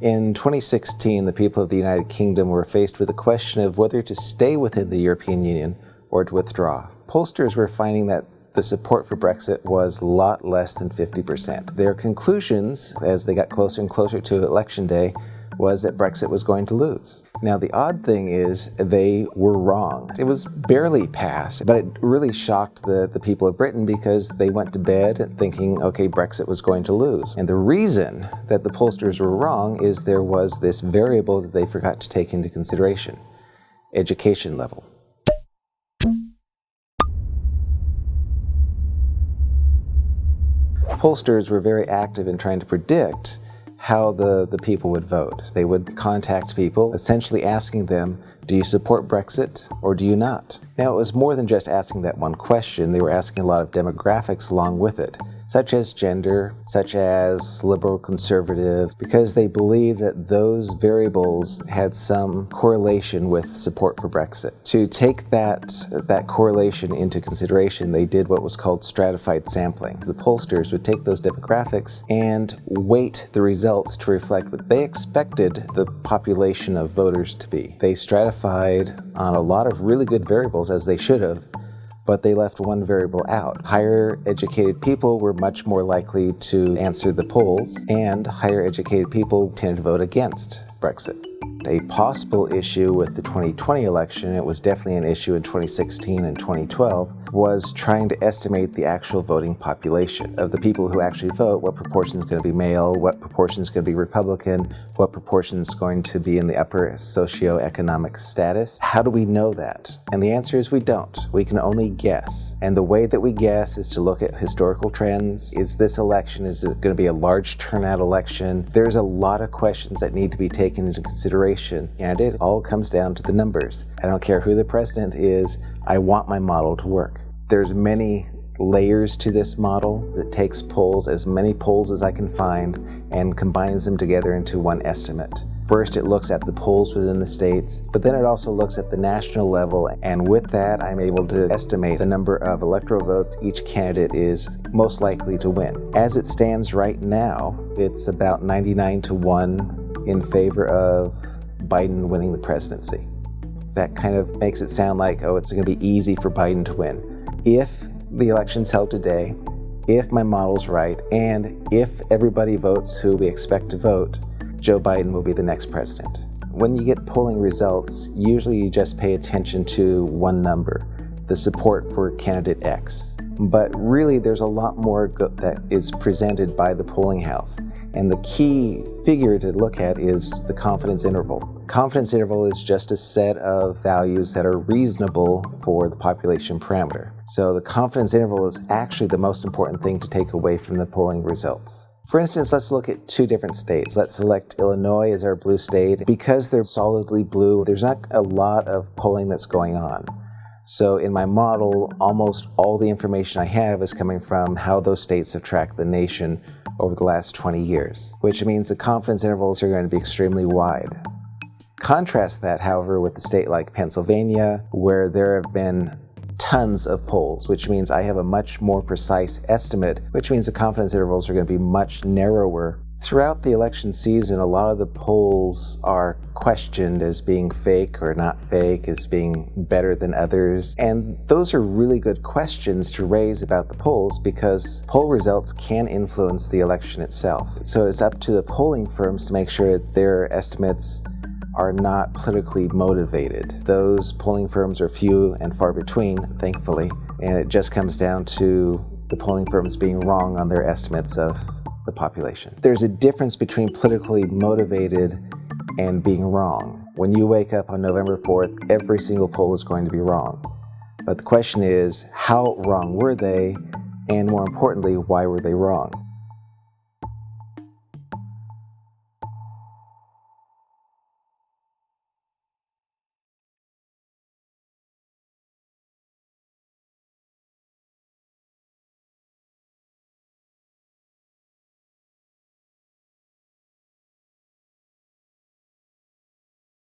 In 2016, the people of the United Kingdom were faced with the question of whether to stay within the European Union or to withdraw. Pollsters were finding that the support for Brexit was a lot less than 50%. Their conclusions, as they got closer and closer to election day, was that Brexit was going to lose. Now, the odd thing is they were wrong. It was barely passed, but it really shocked the people of Britain because they went to bed thinking, okay, Brexit was going to lose. And the reason that the pollsters were wrong is there was this variable that they forgot to take into consideration: education level. Pollsters were very active in trying to predict how the people would vote. They would contact people, essentially asking them, do you support Brexit or do you not? Now, it was more than just asking that one question. They were asking a lot of demographics along with it, such as gender, such as liberal conservative, because they believed that those variables had some correlation with support for Brexit. To take that correlation into consideration, they did what was called stratified sampling. The pollsters would take those demographics and weight the results to reflect what they expected the population of voters to be. They stratified on a lot of really good variables, as they should have, but they left one variable out. Higher educated people were much more likely to answer the polls, and higher educated people tended to vote against Brexit. A possible issue with the 2020 election, it was definitely an issue in 2016 and 2012, was trying to estimate the actual voting population. Of the people who actually vote, what proportion is going to be male, what proportion is going to be Republican, what proportion is going to be in the upper socioeconomic status. How do we know that? And the answer is we don't. We can only guess. And the way that we guess is to look at historical trends. Is this election, is it going to be a large turnout election? There's a lot of questions that need to be taken into consideration, and it all comes down to the numbers. I don't care who the president is, I want my model to work. There's many layers to this model. It takes polls, as many polls as I can find, and combines them together into one estimate. First, it looks at the polls within the states, but then it also looks at the national level, and with that, I'm able to estimate the number of electoral votes each candidate is most likely to win. As it stands right now, it's about 99-1 in favor of Biden winning the presidency. That kind of makes it sound like, oh, it's going to be easy for Biden to win. If the election's held today, if my model's right, and if everybody votes who we expect to vote, Joe Biden will be the next president. When you get polling results, usually you just pay attention to one number, the support for candidate X. But really, there's a lot more that is presented by the polling house. And the key figure to look at is the confidence interval. Confidence interval is just a set of values that are reasonable for the population parameter. So the confidence interval is actually the most important thing to take away from the polling results. For instance, let's look at two different states. Let's select Illinois as our blue state. Because they're solidly blue, there's not a lot of polling that's going on. So in my model, almost all the information I have is coming from how those states have tracked the nation over the last 20 years, which means the confidence intervals are going to be extremely wide. Contrast that, however, with a state like Pennsylvania, where there have been tons of polls, which means I have a much more precise estimate, which means the confidence intervals are going to be much narrower. Throughout the election season, a lot of the polls are questioned as being fake or not fake, as being better than others. And those are really good questions to raise about the polls because poll results can influence the election itself. So it's up to the polling firms to make sure that their estimates are not politically motivated. Those polling firms are few and far between, thankfully, and it just comes down to the polling firms being wrong on their estimates of the population. There's a difference between politically motivated and being wrong. When you wake up on November 4th, every single poll is going to be wrong. But the question is, how wrong were they? And more importantly, why were they wrong?